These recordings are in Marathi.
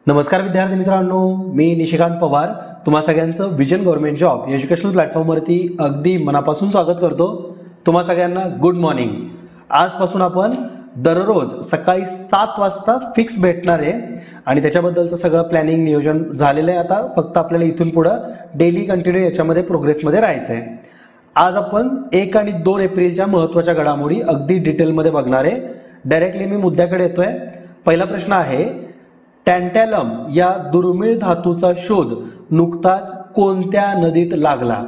नमस्कार विद्यार्थी मित्रांनो, मी निशिकांत पवार तुम्हा सगळ्यांचं विजन गव्हर्नमेंट जॉब या एज्युकेशनल प्लॅटफॉर्मवरती अगदी मनापासून स्वागत करतो। तुम्हा सगळ्यांना गुड मॉर्निंग। आजपासून आपण दररोज सकाळी 7 वाजता फिक्स भेटणार आहे आणि त्याच्याबद्दलचं सगळं प्लॅनिंग नियोजन झालेलं आहे। आता फक्त आपल्याला इथून पुढे डेली कंटिन्यू याच्यामध्ये प्रोग्रेसमध्ये राहायचं आहे। आज आपण 1 आणि 2 एप्रिलच्या महत्त्वाच्या घडामोडी अगदी डिटेलमध्ये बघणार आहे। डायरेक्टली मी मुद्द्याकडे येतोय। पहिला प्रश्न आहे, टँटॅलम या दुर्मिळ धातूचा शोध नुकताच कोणत्या नदीत लागला?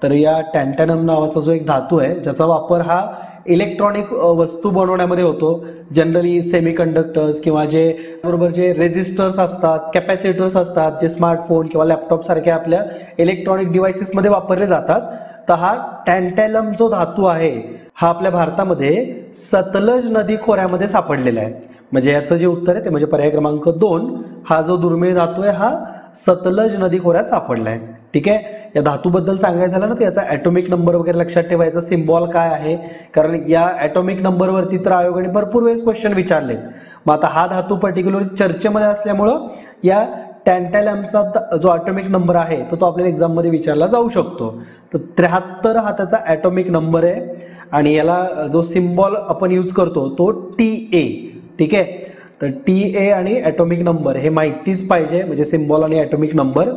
तर या टँटॅलम नावाचा जो एक धातू आहे ज्याचा वापर हा इलेक्ट्रॉनिक वस्तू बनवण्यामध्ये होतो। जनरली सेमीकंडक्टर्स किंवा जे बरोबर जे रेजिस्टर्स असतात, कॅपॅसिटर्स असतात, जे स्मार्टफोन किंवा लॅपटॉप सारख्या आपल्या इलेक्ट्रॉनिक डिव्हाइसेसमध्ये वापरले जातात। तर हा टँटॅलम जो धातू आहे हा आपल्या भारतामध्ये सतलज नदी खोऱ्यामध्ये सापडलेला आहे। म्हणजे याचं जे उत्तर आहे ते म्हणजे पर्याय क्रमांक 2 हा जो दुर्मिळ धातू आहे हा सतलज नदी खोऱ्यात सापडला आहे। ठीक आहे, या धातूबद्दल सांगायचं झालं ना तर याचा ॲटॉमिक नंबर वगैरे लक्षात ठेवायचा, सिम्बॉल काय आहे, कारण या ॲटॉमिक नंबरवरती तर आयोगाने भरपूर वेळेस क्वेश्चन विचारलेत। मग आता हा धातू पर्टिक्युलर चर्चेमध्ये असल्यामुळं या टँटॅलमचा जो ॲटॉमिक नंबर आहे तो आपल्याला एक्झाममध्ये विचारला जाऊ शकतो। तर 73 हा त्याचा ॲटॉमिक नंबर आहे आणि याला जो सिम्बॉल आपण यूज करतो तो TA। ठीक आहे, तर TA आणि ॲटॉमिक नंबर हे माहितीच पाहिजे, म्हणजे सिम्बॉल आणि ॲटॉमिक नंबर।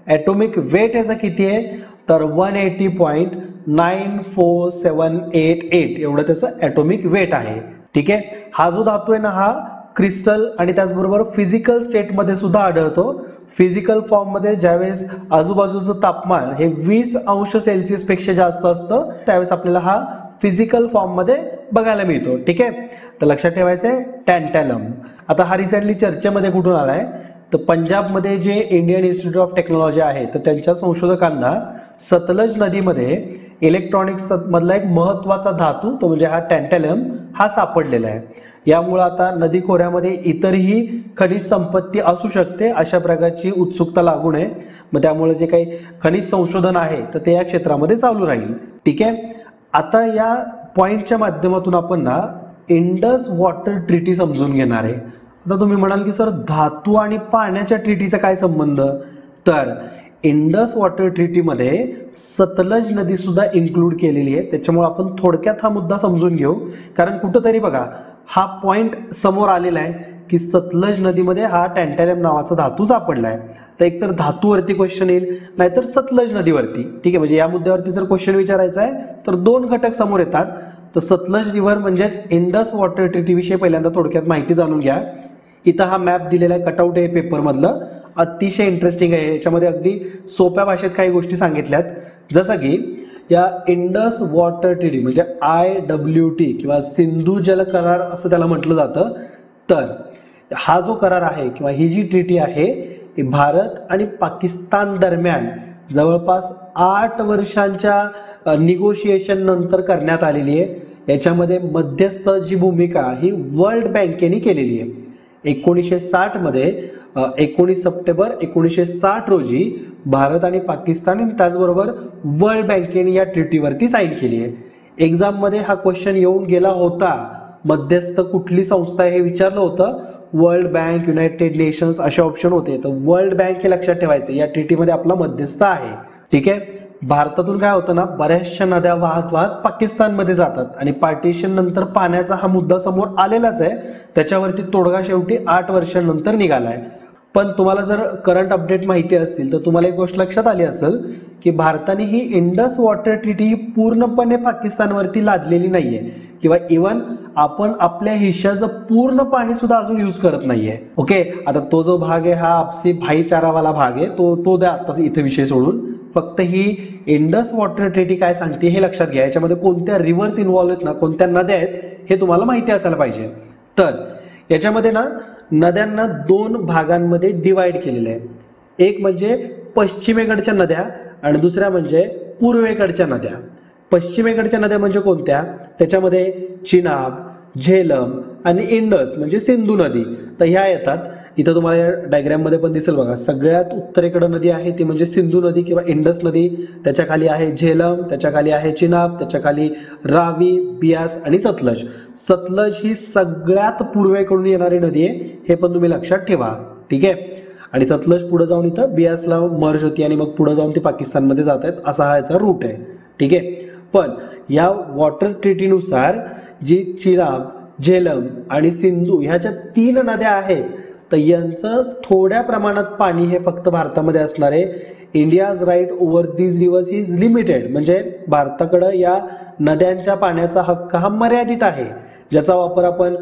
ॲटॉमिक वेट याचा किती आहे तर 180.94788 एवढं त्याचं ॲटॉमिक वेट आहे। ठीक आहे, हा जो धातू आहे ना हा क्रिस्टल आणि त्याचबरोबर फिजिकल स्टेटमध्ये सुद्धा आढळतो। फिजिकल फॉर्ममध्ये ज्यावेळेस आजूबाजूचं तापमान हे 20 अंश सेल्सिअस पेक्षा जास्त असतं त्यावेळेस आपल्याला हा फिजिकल फॉर्ममध्ये बघायला मिळतो। ठीक आहे, तर लक्षात ठेवायचं आहे टँटॅलम। आता हा रिसेंटली चर्चेमध्ये कुठून आलाय तर पंजाबमध्ये जे इंडियन इन्स्टिट्यूट ऑफ टेक्नॉलॉजी आहे तर त्यांच्या संशोधकांना सतलज नदीमध्ये इलेक्ट्रॉनिक्स मधला एक महत्त्वाचा धातू तो म्हणजे हा टँटॅलम हा सापडलेला आहे। यामुळे आता नदी खोऱ्यामध्ये इतरही खनिज संपत्ती असू शकते अशा प्रकारची उत्सुकता लागू नये। मग त्यामुळे जे काही खनिज संशोधन आहे तर ते या क्षेत्रामध्ये चालू राहील। ठीक आहे, आता या पॉइंटच्या माध्यमातून आपण ना इंडस वॉटर ट्रीटी समजून घेणार आहे। आता तुम्ही म्हणाल की सर धातू आणि पाण्याच्या ट्रीटीचा काय संबंध? तर इंडस वॉटर ट्रीटीमध्ये सतलज नदी सुद्धा इन्क्लूड केलेली आहे। त्याच्यामुळे आपण थोडक्यात हा मुद्दा समजून घेऊ, कारण कुठंतरी बघा हा पॉइंट समोर आलेला आहे की सतलज नदीमध्ये हा टँटॅलम नावाचा धातू सापडला आहे। तर एकतर धातूवरती क्वेश्चन येईल नाहीतर सतलज नदीवरती। ठीक आहे, म्हणजे या मुद्द्यावरती जर क्वेश्चन विचारायचा आहे तर 2 घटक समोर येतात। तर सतलज रिव्हर म्हणजेच इंडस वॉटर ट्रीटी विषयी पहिल्यांदा थोडक्यात माहिती जाणून घ्या। इथं हा मॅप दिलेला आहे, कटआउट आहे पेपरमधलं, अतिशय इंटरेस्टिंग आहे। याच्यामध्ये अगदी सोप्या भाषेत काही गोष्टी सांगितल्यात, जसं की या इंडस वॉटर ट्रीटी म्हणजे IWT किंवा सिंधू जल करार असं त्याला म्हटलं जातं। तर हा जो करार आहे किंवा ही जी ट्रीटी आहे ही भारत आणि पाकिस्तान दरम्यान जवळपास 8 वर्षांच्या निगोशिएशन नंतर करण्यात आलेली आहे। याच्यामध्ये मध्यस्थची भूमिका ही वर्ल्ड बँकेने केलेली आहे। 1960 मध्ये 19 सप्टेंबर 1960 रोजी भारत आणि पाकिस्तान आणि त्याचबरोबर वर्ल्ड बँकेने या ट्रीटीवरती साईन केली आहे। एक्झाममध्ये हा क्वेश्चन येऊन गेला होता, मध्यस्थ कुठली संस्था आहे हे विचारलं होतं। वर्ल्ड बँक, युनायटेड नेशन्स असे ऑप्शन होते। तर वर्ल्ड बँक हे लक्षात ठेवायचं, या ट्रीटीमध्ये आपला मध्यस्थ आहे। ठीक आहे, भारतातून काय होतं ना बऱ्याचशा नद्या वाहत वाहत पाकिस्तानमध्ये जातात आणि पार्टिशन नंतर पाण्याचा हा मुद्दा समोर आलेलाच आहे। त्याच्यावरती तोडगा शेवटी 8 वर्षांनंतर निघालाय। पण तुम्हाला जर करंट अपडेट माहिती असतील तर तुम्हाला एक गोष्ट लक्षात आली असेल की भारताने ही इंडस वॉटर ट्रीटी पूर्णपणे पाकिस्तानवरती लादलेली नाहीये किंवा इव्हन आपण आपल्या हिश्श्याचं पूर्ण पाणी सुद्धा अजून यूज करत नाहीये। ओके, आता तो जो भाग आहे हा आपसी भाईचारावाला भाग आहे, तो द्या आता इथे विषय सोडून। फक्त ही इंडस वॉटर ट्रीटी काय सांगते हे लक्षात घ्या। याच्यामध्ये कोणत्या रिव्हर्स इन्व्हॉल्व आहेत ना, कोणत्या नद्या आहेत हे तुम्हाला माहिती असायला पाहिजे। तर याच्यामध्ये ना नद्यांना 2 भागांमध्ये डिवाइड केलेलं आहे। एक म्हणजे पश्चिमेकडच्या नद्या आणि दुसऱ्या म्हणजे पूर्वेकडच्या नद्या। पश्चिमेकडच्या नद्या म्हणजे कोणत्या? त्याच्यामध्ये चिनाब, झेलम आणि इंडस म्हणजे सिंधू नदी तर ह्या येतात। इथं तुम्हाला या डायग्राममध्ये पण दिसेल बघा, सगळ्यात उत्तरेकडे नदी आहे ती म्हणजे सिंधू नदी किंवा इंडस नदी, त्याच्या खाली आहे झेलम, त्याच्या खाली आहे चिनाब, त्याच्या खाली रावी, बियास आणि सतलज। सतलज ही सगळ्यात पूर्वेकडून येणारी नदी आहे, हे पण तुम्ही लक्षात ठेवा। ठीक आहे. आणि सतलज पुढे जाऊन इथं बियासला मर्ज होती आणि मग पुढे जाऊन ती पाकिस्तानमध्ये जात आहेत, असा हा याचा रूट आहे. ठीक आहे. पण या वॉटर ट्रीटीनुसार जी चिराब, झेलम आणि सिंधू ह्या ज्या 3 नद्या आहेत, तर यांचं थोड्या प्रमाणात पाणी हे फक्त भारतामध्ये असणार आहे. India's right over these rivers is limited, म्हणजे भारताकडं या नद्यांच्या पाण्याचा हक्क हा मर्यादित आहे, ज्याचा वापर आपण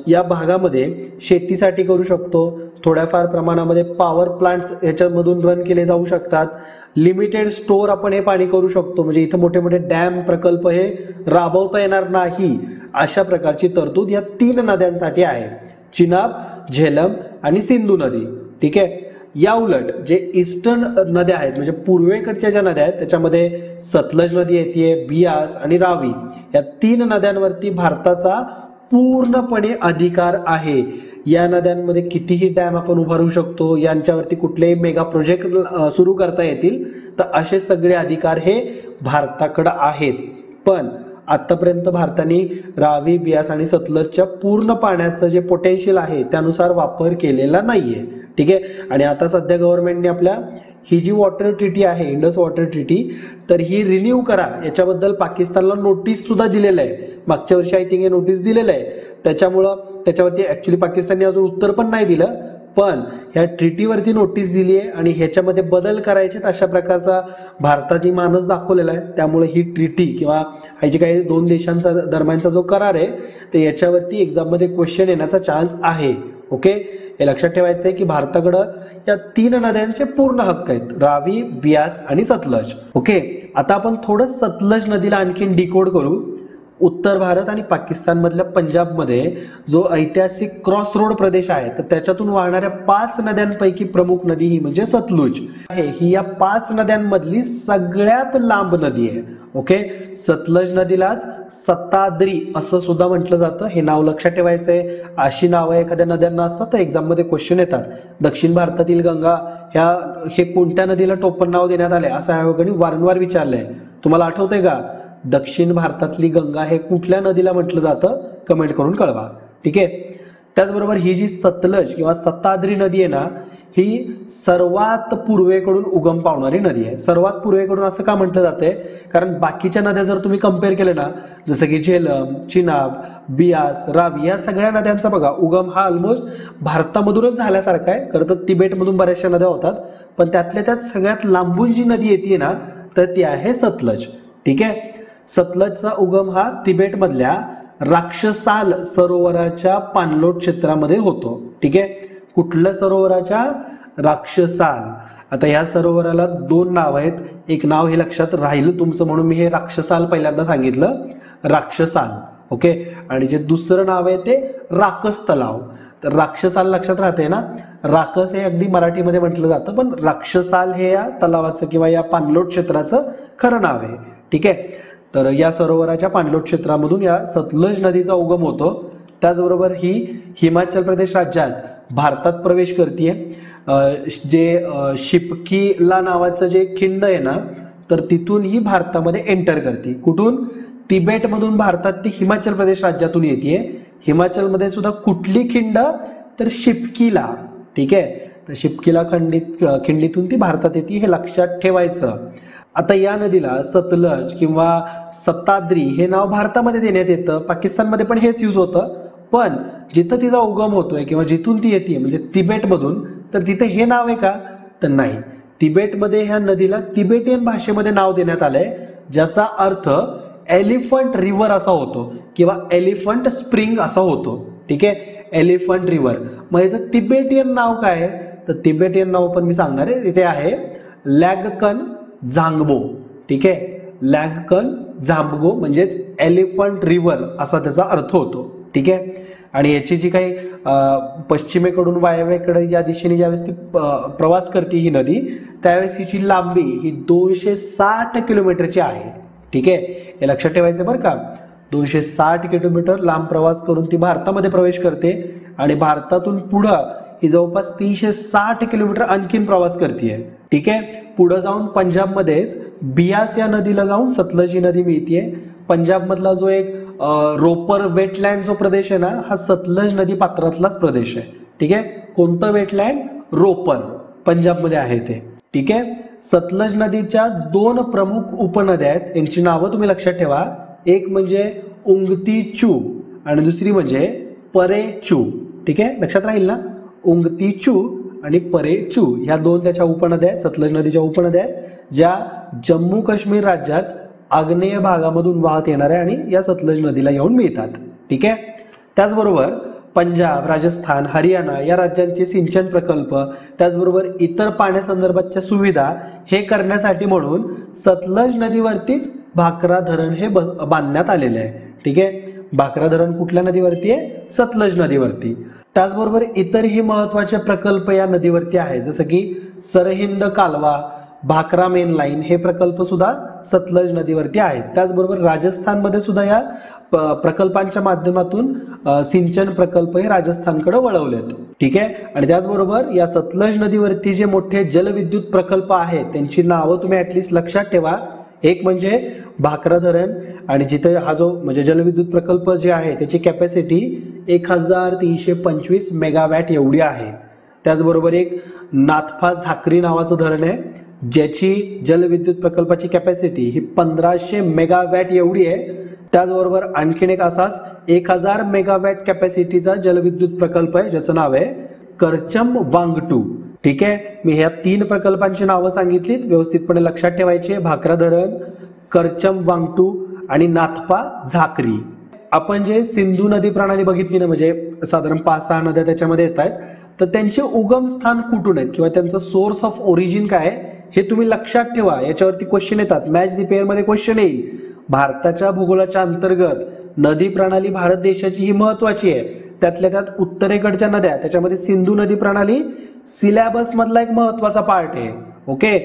या भागामध्ये शेतीसाठी करू शकतो. थोड्याफार प्रमाणामध्ये पॉवर प्लांट्स ह्याच्यामधून रन केले जाऊ शकतात. लिमिटेड स्टोअर आपण हे पाणी करू शकतो, म्हणजे इथं मोठे मोठे डॅम प्रकल्प हे राबवता येणार नाही, अशा प्रकारची तरतूद या 3 नद्यांसाठी आहे, चिनाब, झेलम आणि सिंधू नदी. ठीक आहे. या उलट जे ईस्टर्न नद्या आहेत, म्हणजे पूर्वेकडच्या ज्या नद्या आहेत, त्याच्यामध्ये सतलज नदी येते, बियास आणि रावी, या 3 नद्यांवरती भारताचा पूर्णपणे अधिकार आहे. या नद्यांमध्ये कितीही डॅम आपण उभारू शकतो, यांच्यावरती कुठलेही मेगा प्रोजेक्ट सुरू करता येतील, तर असे सगळे अधिकार हे भारताकडे आहेत. पण आतापर्यंत भारताने रावी, बियास आणि सतलजच्या पूर्ण पाण्याचं जे पोटेन्शियल आहे त्यानुसार वापर केलेला नाहीये. ठीक आहे. आणि आता सध्या गव्हर्नमेंटने आपल्या ही जी वॉटर ट्रीटी आहे, इंडस वॉटर ट्रीटी, तर ही रिन्यू करा याच्याबद्दल पाकिस्तानला नोटीस सुद्धा दिलेलं आहे. मागच्या वर्षी आय थिंक हे नोटीस दिलेलं आहे. त्याच्यामुळं त्याच्यावरती ऍक्च्युली पाकिस्तानने अजून उत्तर पण नाही दिलं, पण ह्या ट्रीटीवरती नोटीस दिली आहे आणि ह्याच्यामध्ये बदल करायचे अशा प्रकारचा भारताने मानस दाखवलेला आहे. त्यामुळे ही ट्रीटी किंवा हा जे काही 2 देशांचा दरम्यानचा जो करार आहे, तर याच्यावरती एक्झाममध्ये क्वेश्चन येण्याचा चान्स आहे. ओके, हे लक्षात ठेवायचं आहे की भारताकडं या 3 नद्यांचे पूर्ण हक्क आहेत, रावी, बियास आणि सतलज. ओके, आता आपण थोडं सतलज नदीला आणखीन डिकोड करू. उत्तर भारत आणि पाकिस्तान मधल्या पंजाबमध्ये जो ऐतिहासिक क्रॉस रोड प्रदेश आहे, तर त्याच्यातून वाहणाऱ्या 5 नद्यांपैकी प्रमुख नदी ही म्हणजे सतलुज आहे. ही या 5 नद्यांमधली सगळ्यात लांब नदी आहे. ओके, सतलज नदीलाच सत्ताद्री असं सुद्धा म्हटलं जातं. हे नाव लक्षात ठेवायचं आहे. अशी नावं एखाद्या नद्यांना असतात तर एक्झाम मध्ये क्वेश्चन येतात. दक्षिण भारतातील गंगा हे कोणत्या नदीला टोपण नाव देण्यात आले असं आयोगाने वारंवार विचारलंय. तुम्हाला आठवतंय का? दक्षिण भारतातली गंगा हे कुठल्या नदीला म्हटलं जातं? कमेंट करून कळवा. ठीक आहे. त्याचबरोबर ही जी सतलज किंवा सत्ताद्री नदी आहे ना, ही सर्वात पूर्वेकडून उगम पावणारी नदी आहे. सर्वात पूर्वेकडून असं का म्हटलं जातंय? कारण बाकीच्या नद्या जर तुम्ही कम्पेअर केल्या ना, जसं की झेलम, चिनाब, बियास, रावी, या सगळ्या नद्यांचा बघा उगम हा ऑलमोस्ट भारतामधूनच झाल्यासारखा आहे. खरं तर तिबेटमधून बऱ्याचशा नद्या होतात, पण त्यातल्या त्यात सगळ्यात लांबून जी नदी येते ना, तर ती आहे सतलज. ठीक आहे. सतलजचा उगम हा तिबेटमधल्या राक्षसाल सरोवराच्या पाणलोट क्षेत्रामध्ये होतो. ठीक आहे. कुठल्या सरोवराच्या? राक्षसाल. आता या सरोवराला 2 नाव आहेत. एक नाव हे लक्षात राहिलं तुमचं म्हणून मी हे राक्षसाल पहिल्यांदा सांगितलं, राक्षसाल. ओके, आणि जे दुसरं नाव आहे ते राकस तलाव. तर राक्षसाल लक्षात राहते ना, राकस हे अगदी मराठीमध्ये म्हटलं जातं, पण राक्षसाल हे या तलावाचं किंवा या पाणलोट क्षेत्राचं खरं नाव आहे. ठीक आहे. तर या सरोवराच्या पाणलोट क्षेत्रामधून या सतलज नदीचा उगम होतो. त्याचबरोबर ही हिमाचल प्रदेश राज्यात भारतात प्रवेश करते. जे शिपकीला नावाचं जे खिंड आहे ना, तर तिथून ही भारतामध्ये एंटर करते. कुठून? तिबेटमधून भारतात ती हिमाचल प्रदेश राज्यातून येते. हिमाचलमध्ये सुद्धा कुठली खिंड? तर शिपकीला. ठीक आहे. तर शिपकीला खिंडीतून ती भारतात येते, हे लक्षात ठेवायचं. आता या नदीला सतलज किंवा सत्ताद्री हे नाव भारतामध्ये देण्यात येतं, पाकिस्तानमध्ये पण हेच यूज होतं. पण जिथं तिचा उगम होतोय किंवा जिथून ती येते म्हणजे तिबेटमधून, तर तिथे हे नाव आहे का? तर नाही. तिबेटमध्ये ह्या नदीला तिबेटियन भाषेमध्ये नाव देण्यात आलंय, ज्याचा अर्थ एलिफंट रिव्हर असा होतो किंवा एलिफंट स्प्रिंग असा होतो. ठीक आहे. Elephant river. मग याचं तिबेटियन नाव काय आहे? तर तिबेटियन नाव पण मी सांगणार आहे. तिथे आहे लॅगकन झांगबो. ठीक आहे. लॅगकन झांगबो म्हणजेच एलिफंट रिव्हर असा त्याचा अर्थ होतो. ठीक आहे. आणि याची जी काही पश्चिमेकडून वायव्येकडे या दिशेने ज्यावेळेस ती प्रवास करते ही नदी, त्यावेळेस हिची लांबी ही 260 किलोमीटरची आहे. ठीक आहे. हे लक्षात ठेवायचं बरं का. 260 किलोमीटर लांब प्रवास करून ती भारतामध्ये प्रवेश करते आणि भारतातून पुढं ही जवळपास 360 किलोमीटर आणखीन प्रवास करते. ठीक आहे. पुढे जाऊन पंजाबमध्येच बियास या नदीला जाऊन सतलज ही नदी मिळते. पंजाबमधला जो एक रोपर वेटलँड जो प्रदेश आहे ना, हा सतलज नदी पात्रातलाच प्रदेश आहे. ठीक आहे. कोणतं वेटलँड? रोपर, पंजाबमध्ये आहे ते. ठीक आहे. सतलज नदीच्या 2 प्रमुख उपनद्या आहेत, यांची नावं तुम्ही लक्षात ठेवा. एक म्हणजे उंगती चू आणि दुसरी म्हणजे परे चू. ठीक आहे, लक्षात राहील ना. उंगती चू आणि परे चू ह्या 2 त्याच्या उपनद्या आहेत, सतलज नदीच्या उपनद्या आहेत, ज्या जम्मू काश्मीर राज्यात आग्नेय भागामधून वाहत येणार आहे आणि या सतलज नदीला येऊन मिळतात. ठीक आहे. त्याचबरोबर पंजाब, राजस्थान, हरियाणा या राज्यांचे सिंचन प्रकल्प, त्याचबरोबर इतर पाण्यासंदर्भातच्या सुविधा हे करण्यासाठी म्हणून सतलज नदीवरतीच भाकरा धरण हे बांधण्यात आलेले आहे. ठीक आहे. भाकरा धरण कुठल्या नदीवरती आहे? सतलज नदीवरती. त्याचबरोबर इतरही महत्त्वाचे प्रकल्प या नदीवरती आहेत, जसं की सरहिंद कालवा, भाकरा मेन लाईन हे प्रकल्प सुद्धा सतलज नदीवरती आहेत. त्याचबरोबर राजस्थानमध्ये सुद्धा या प्रकल्पांच्या माध्यमातून सिंचन प्रकल्प हे राजस्थानकडे वळवलेत. ठीक आहे. आणि त्याचबरोबर या सतलज नदीवरती जे मोठे जलविद्युत प्रकल्प आहेत त्यांची नावं तुम्ही ॲटलिस्ट लक्षात ठेवा. एक म्हणजे भाकरा धरण, आणि जिथे हा जो म्हणजे जलविद्युत प्रकल्प जे आहे त्याची कॅपॅसिटी 1325 मेगावॅट एवढी आहे. त्याचबरोबर एक नाथपा झाकरी नावाचं धरण आहे, ज्याची जलविद्युत प्रकल्पाची कॅपॅसिटी ही 1500 मेगावॅट एवढी आहे. त्याचबरोबर आणखीन एक असाच 1000 मेगावॅट कॅपॅसिटीचा जलविद्युत प्रकल्प आहे, ज्याचं नाव आहे करचम वांगटू. ठीक आहे. मी ह्या 3 प्रकल्पांची नावं सांगितलीत, व्यवस्थितपणे लक्षात ठेवायची. भाकरा धरण, करचम वांगटू आणि नाथपा झाकरी. आपण जे सिंधू नदी प्रणाली बघितली ना, म्हणजे साधारण 5-6 नद्या त्याच्यामध्ये येत आहेत, तर त्यांचे उगम स्थान कुठून आहेत किंवा त्यांचं सोर्स ऑफ ओरिजिन काय आहे हे तुम्ही लक्षात ठेवा. याच्यावरती क्वेश्चन येतात, मॅच द पेअर मध्ये क्वेश्चन येईल. भारताच्या भूगोलाच्या अंतर्गत नदी प्रणाली भारत देशाची ही महत्वाची आहे. त्यातल्या त्यात उत्तरेकडच्या नद्या, त्याच्यामध्ये सिंधू नदी प्रणाली सिलेबस मधला एक महत्वाचा पार्ट आहे. ओके.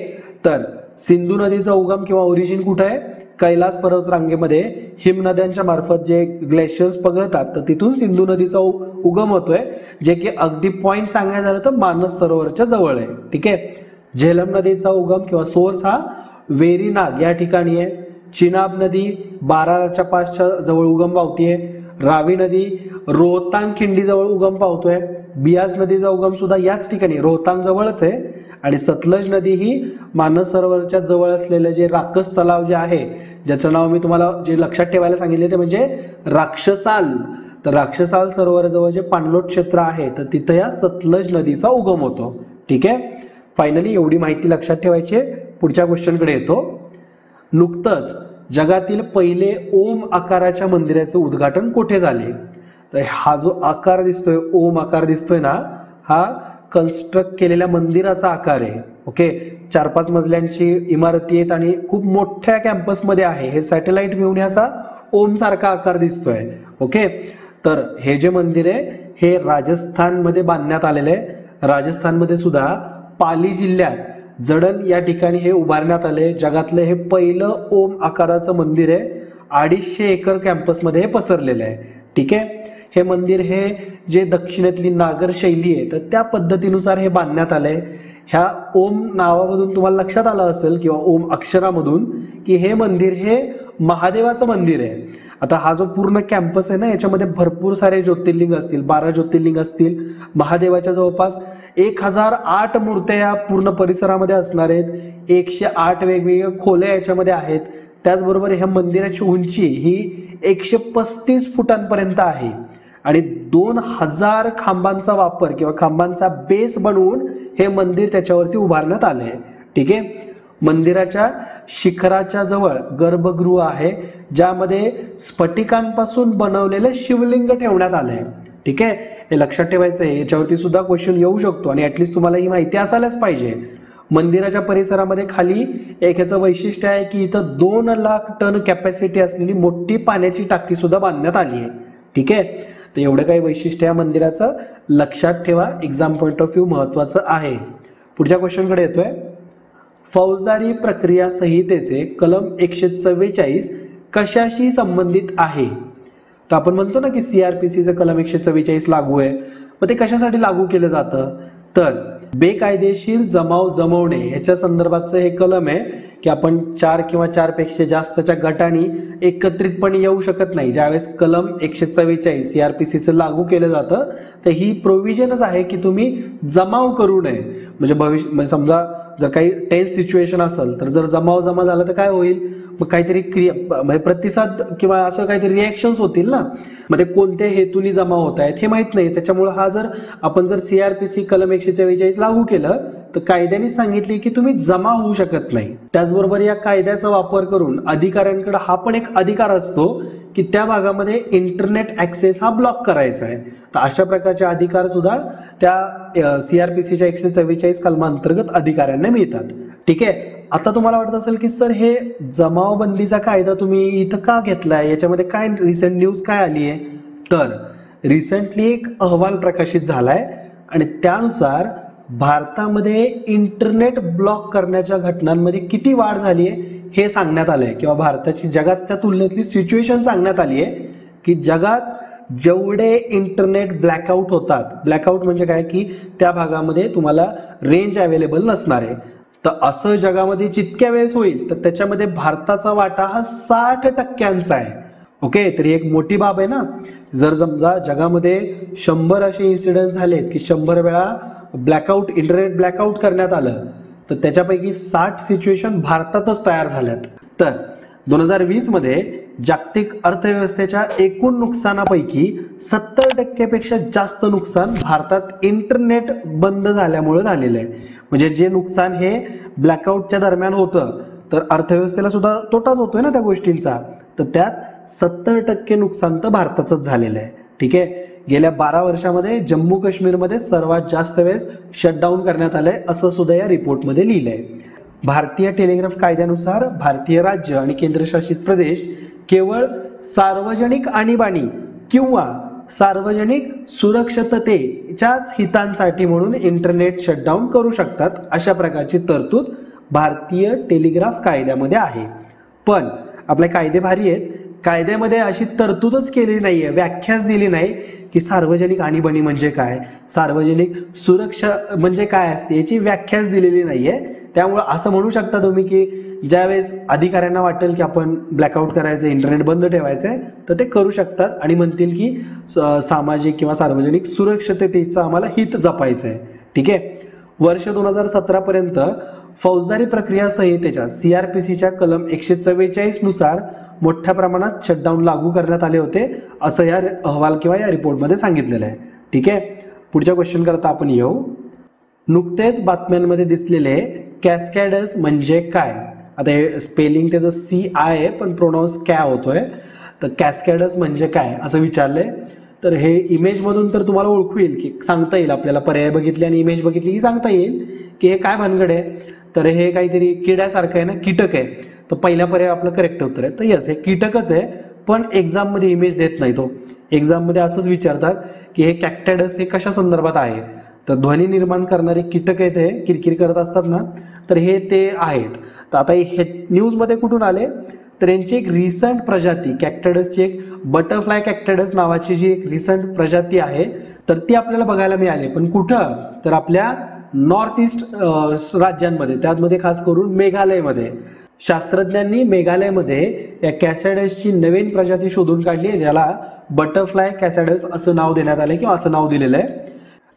तर सिंधू नदीचा उगम किंवा ओरिजिन कुठं आहे? कैलास पर्वतरांगेमध्ये हिमनद्यांच्या मार्फत जे ग्लेशियर्स पगळतात, तर तिथून सिंधू नदीचा उगम होतोय, जे की अगदी पॉइंट सांगायचं झालं तर मानस सरोवरच्या जवळ आहे. ठीक आहे. झेलम नदीचा उगम किंवा सोर्स हा वेरीनाग या ठिकाणी आहे. चिनाब नदी बाराच्या पासच्या जवळ उगम पावतीये. रावी नदी रोहतांग खिंडीजवळ उगम पावतोय. बियास नदीचा उगम सुद्धा याच ठिकाणी रोहतांग जवळच आहे. आणि सतलज नदी ही मानस सरोवरच्या जवळ असलेले जे राकस तलाव जे आहे, ज्याचं नाव मी तुम्हाला जे लक्षात ठेवायला सांगितले ते म्हणजे राक्षसाल. तर राक्षसाल सरोवराजवळ जे पाणलोट क्षेत्र आहे, तर तिथं या सतलज नदीचा उगम होतो. ठीक आहे. फायनली एवढी माहिती लक्षात ठेवायची आहे. पुढच्या क्वेश्चनकडे येतो. नुकतंच जगातील पहिले ओम आकाराच्या मंदिराचे उद्घाटन कुठे झाले? तर हा जो आकार दिसतोय, ओम आकार दिसतोय ना, हा कन्स्ट्रक्ट केलेल्या मंदिराचा आकार आहे. ओके. 4-5 मजल्यांची इमारती आहेत आणि खूप मोठ्या कॅम्पसमध्ये आहे. हे सॅटेलाइट व्ह्यूने असा ओम सारखा आकार दिसतोय. ओके. तर हे जे मंदिर आहे हे राजस्थानमध्ये बांधण्यात आलेलं आहे. राजस्थानमध्ये सुद्धा पाली जिल्ह्यात जडन या ठिकाणी हे उभारण्यात आले. जगातलं हे पहिलं ओम आकाराचं मंदिर आहे. 250 एकर कॅम्पसमध्ये हे पसरलेलं आहे. ठीक आहे. हे मंदिर हे जे दक्षिणेतली नागर शैली आहे, तर त्या पद्धतीनुसार हे बांधण्यात आलंय. ह्या ओम नावामधून तुम्हाला लक्षात आलं असेल किंवा ओम अक्षरामधून की हे मंदिर हे महादेवाचं मंदिर आहे. आता हा जो पूर्ण कॅम्पस आहे ना, याच्यामध्ये भरपूर सारे ज्योतिर्लिंग असतील, 12 ज्योतिर्लिंग असतील. महादेवाच्या जवळपास 1008 मूर्त्या या पूर्ण परिसरामध्ये असणार आहेत. 108 वेगवेगळ्या खोल्या याच्यामध्ये आहेत. त्याचबरोबर ह्या मंदिराची उंची ही 135 फुटांपर्यंत आहे आणि 2000 खांबांचा वापर किंवा खांबांचा बेस बनवून हे मंदिर त्याच्यावरती उभारण्यात आले. ठीक आहे. मंदिराच्या शिखराच्या जवळ गर्भगृह आहे, ज्यामध्ये स्फटिकांपासून बनवलेले शिवलिंग ठेवण्यात आले. ठीक आहे. हे लक्षात ठेवायचं आहे. याच्यावरती सुद्धा क्वेश्चन येऊ शकतो आणि ऍटलिस्ट तुम्हाला ही माहिती असायलाच पाहिजे. मंदिराच्या परिसरामध्ये खाली एक ह्याचं वैशिष्ट्य आहे की इथं 2 लाख टन कॅपॅसिटी असलेली मोठी पाण्याची टाकी सुद्धा बांधण्यात आली आहे. ठीक आहे. तर एवढं काही वैशिष्ट्य या मंदिराचं लक्षात ठेवा. एक्झाम पॉईंट ऑफ व्ह्यू महत्वाचं आहे. पुढच्या क्वेश्चनकडे येतोय. फौजदारी प्रक्रिया संहितेचे कलम 144 कशाशी संबंधित आहे? तर आपण म्हणतो ना की CRPCचं कलम 144 लागू आहे. मग ते कशासाठी लागू केलं जातं? तर बेकायदेशीर जमाव जमवणे याच्या संदर्भाचं हे कलम आहे. की आपण 4 किंवा 4 पेक्षा जास्तच्या गटांनी एकत्रितपणे येऊ शकत नाही. ज्यावेळेस कलम 144 CRPCचं लागू केलं जातं तर ही प्रोव्हिजनच आहे की तुम्ही जमाव करू नये. म्हणजे समजा जर काही टेन्स सिच्युएशन असेल तर जर जमाव जमा झाला तर काय होईल, मग काहीतरी म्हणजे प्रतिसाद किंवा असं काहीतरी रिॲक्शन्स होतील ना. मग ते कोणत्या हेतूनी जमा होत आहेत हे माहीत नाही. त्याच्यामुळे हा जर आपण जर CRPC कलम 144 लागू केलं तर कायद्याने सांगितले की तुम्ही जमा होऊ शकत नाही. त्याचबरोबर या कायद्याचा वापर करून अधिकाऱ्यांकडे हा पण एक अधिकार असतो की त्या भागामध्ये इंटरनेट ॲक्सेस हा ब्लॉक करायचा आहे. तर अशा प्रकारचे अधिकार सुद्धा त्या CRPCच्या 144 कलमांतर्गत अधिकाऱ्यांना मिळतात. ठीक आहे. आता तुम्हाला वाटत असेल की सर हे जमावबंदीचा कायदा तुम्ही इथं का घेतलाय, याच्यामध्ये काय रिसेंट न्यूज काय आली आहे. तर रिसेंटली एक अहवाल प्रकाशित झालाय आणि त्यानुसार भारतामध्ये इंटरनेट ब्लॉक करण्याच्या घटनांमध्ये किती वाढ झाली आहे हे सांगण्यात आलंय किंवा भारताची जगाच्या तुलनेतली सिच्युएशन सांगण्यात आली आहे की जगात जेवढे इंटरनेट ब्लॅकआउट होतात, ब्लॅकआउट म्हणजे काय की त्या भागामध्ये तुम्हाला रेंज अवेलेबल नसणार आहे, तर असं जगामध्ये जितक्या वेळेस होईल तर त्याच्यामध्ये भारताचा वाटा हा 60% आहे. ओके, तर ही एक मोठी बाब आहे ना. जर समजा जगामध्ये 100 असे इन्सिडेंट झालेत की 100 वेळा ब्लॅकआउट इंटरनेट ब्लॅकआउट करण्यात आलं तर त्याच्यापैकी 60 सिच्युएशन भारतातच तयार झाल्यात. तर 2020 मध्ये जागतिक अर्थव्यवस्थेच्या एकूण नुकसानापैकी 70% पेक्षा जास्त नुकसान भारतात इंटरनेट बंद झाल्यामुळे झालेलं आहे. म्हणजे जे नुकसान हे ब्लॅकआउटच्या दरम्यान होतं तर अर्थव्यवस्थेला सुद्धा तोटाच होतोय ना त्या गोष्टींचा, तर त्यात 70% नुकसान तर भारताचंच झालेलं आहे. ठीक आहे. गेल्या 12 वर्षामध्ये जम्मू काश्मीरमध्ये सर्वात जास्त वेळेस शटडाऊन करण्यात आलंय असं सुद्धा या रिपोर्टमध्ये लिहिलंय. भारतीय टेलिग्राफ कायद्यानुसार भारतीय राज्य आणि केंद्रशासित प्रदेश केवळ सार्वजनिक आणीबाणी किंवा सार्वजनिक सुरक्षिततेच्याच हितांसाठी म्हणून इंटरनेट शटडाऊन करू शकतात. अशा प्रकारची तरतूद भारतीय टेलिग्राफ कायद्यामध्ये आहे. पण आपले कायदे भारी आहेत, कायद्यामध्ये अशी तरतूदच केलेली नाहीये, व्याख्याच दिली नाही की सार्वजनिक आणीबाणी म्हणजे काय, सार्वजनिक सुरक्षा म्हणजे काय असते याची व्याख्याच दिलेली नाहीये. त्यामुळे असं म्हणू शकता तुम्ही की ज्यावेळेस अधिकाऱ्यांना वाटेल की आपण ब्लॅकआउट करायचं, इंटरनेट बंद ठेवायचंय तर ते करू शकतात आणि म्हणतील की सामाजिक किंवा सार्वजनिक सुरक्षिततेचं आम्हाला हित जपायचं आहे. ठीक आहे. वर्ष 2017 पर्यंत फौजदारी प्रक्रिया संहितेच्या CRPCच्या कलम 144 नुसार मोठ्या प्रमाणात शटडाऊन लागू करण्यात आले होते असं या अहवाल किंवा या रिपोर्टमध्ये सांगितलेलं आहे. ठीक आहे. पुढच्या क्वेश्चन करता आपण येऊ. नुकतेच बातम्यांमध्ये दिसलेले कॅस्कॅडर्स म्हणजे काय. आता हे स्पेलिंग त्याचं CI आहे पण प्रोनाऊन्स कॅ होतोय. तर कॅस्कॅडर्स म्हणजे काय असं विचारलंय. तर हे इमेजमधून तर तुम्हाला ओळखू येईल की सांगता येईल, आपल्याला पर्याय बघितले आणि इमेज बघितली की सांगता येईल की हे काय भानगड आहे. तर हे काहीतरी किड्यासारखं आहे ना, कीटक आहे. तर पहिल्या पर्याय आपलं करेक्ट उत्तर आहे. तर यस, हे कीटकच आहे पण एक्झाममध्ये इमेज देत नाही. तो एक्झाममध्ये असंच विचारतात की हे कॅक्टॅडस हे कशा संदर्भात आहे. तर ध्वनी निर्माण करणारे कीटक आहेत, हे किरकिर करत असतात ना, तर हे ते आहेत. तर आता हे न्यूजमध्ये कुठून आले तर यांची एक रिसंट प्रजाती कॅक्टॅडसची, एक बटरफ्लाय कॅक्टॅडस नावाची जी एक रिसंट प्रजाती आहे तर ती आपल्याला बघायला मिळाली. पण कुठं तर आपल्या नॉर्थ ईस्ट राज्यांमध्ये, त्यामध्ये खास करून मेघालयमध्ये. शास्त्रज्ञांनी मेघालयमध्ये या कॅसॅडसची नवीन प्रजाती शोधून काढली आहे ज्याला बटरफ्लाय कॅसॅडस असं नाव देण्यात आलं किंवा असं नाव दिलेलं आहे.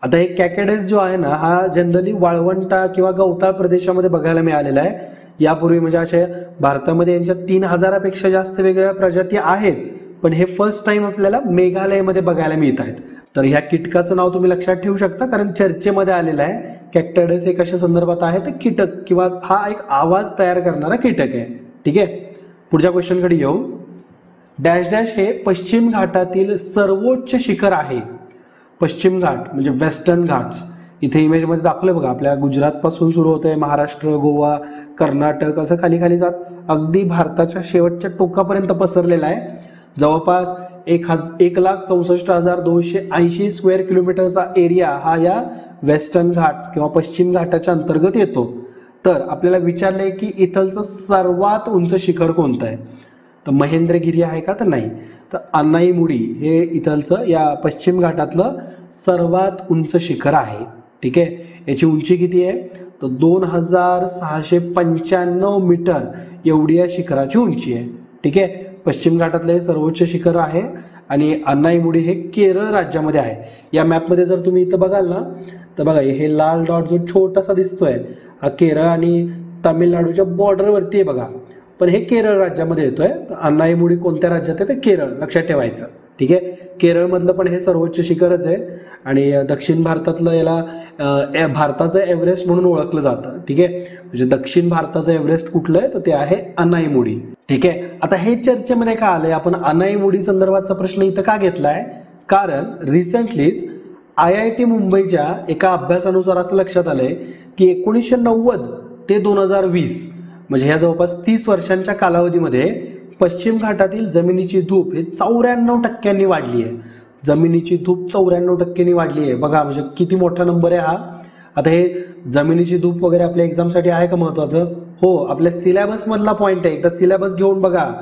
आता हे कॅकॅडस जो आहे ना हा जनरली वाळवंटा किंवा गवताळ प्रदेशामध्ये बघायला मिळालेला आहे. यापूर्वी म्हणजे अशा भारतामध्ये यांच्या 3000पेक्षा जास्त वेगवेगळ्या प्रजाती आहेत पण हे फर्स्ट टाइम आपल्याला मेघालयमध्ये बघायला मिळत आहेत. तर ह्या कीटकाचं नाव तुम्ही लक्षात ठेवू शकता कारण चर्चेमध्ये आलेलं आहे. कॅक्टॅडस हे कशा संदर्भात आहे तर कीटक किंवा हा एक आवाज तयार करणारा कीटक आहे. ठीक आहे. पुढच्या क्वेश्चनकडे येऊ. डॅश डॅश हे पश्चिम घाटातील सर्वोच्च शिखर आहे. पश्चिम घाट म्हणजे वेस्टर्न घाट्स. इथे इमेजमध्ये दाखवलं बघा, आपल्या गुजरातपासून सुरू होत आहे, महाराष्ट्र, गोवा, कर्नाटक असं खाली खाली जात अगदी भारताच्या शेवटच्या टोकापर्यंत पसरलेला आहे. जवळपास 1,64,280 स्क्वेअर किलोमीटरचा एरिया हा या वेस्टर्न घाट किंवा पश्चिम घाटाच्या अंतर्गत येतो. तर आपल्याला विचारलंय की इथलचं सर्वात उंच शिखर कोणतं आहे. तर महेंद्रगिरी आहे का तर नाही. तर अन्नाईमुडी हे इथलचं या पश्चिम घाटातलं सर्वात उंच शिखर आहे. ठीक आहे. याची उंची किती आहे तर 2695 मीटर एवढी या शिखराची उंची आहे. ठीक आहे, पश्चिम घाटातलं हे सर्वोच्च शिखर आहे आणि अन्नाईमुडी हे केरळ राज्यामध्ये आहे. या मॅपमध्ये जर तुम्ही इथं बघाल ना, तर बघा हे लाल डॉट जो छोटासा दिसतोय हा केरळ आणि तामिळनाडूच्या बॉर्डरवरती आहे बघा, पण हे केरळ राज्यामध्ये येतोय. अन्नाईमुडी कोणत्या राज्यात आहे? तर केरळ, लक्षात ठेवायचं. ठीक आहे, केरळमधलं पण हे सर्वोच्च शिखरच आहे आणि दक्षिण भारतातलं याला भारताचं एव्हरेस्ट म्हणून ओळखलं जातं. ठीक आहे, म्हणजे दक्षिण भारताचं एव्हरेस्ट कुठलं आहे? तर ते आहे अन्नाईमुडी. ठीक आहे, आता हे चर्चेमध्ये का आलंय? आपण अन्नाईमुडी संदर्भातचा प्रश्न इथं का घेतलाय? कारण रिसेंटलीच IIT मुंबईच्या एका अभ्यासानुसार असं लक्षात आलंय की 1990 ते 2020 म्हणजे ह्या जवळपास 30 वर्षांच्या कालावधीमध्ये पश्चिम घाटातील जमिनीची धूप ही 94% वाढली आहे. जमिनीची धूप 94% वाढली आहे. बघा म्हणजे किती मोठा नंबर आहे हा. आता हे जमिनीची धूप वगैरे आपल्या एक्झामसाठी आहे का महत्वाचं? हो, आपल्या सिलेबस मधला पॉईंट आहे. एकदा सिलेबस घेऊन बघा.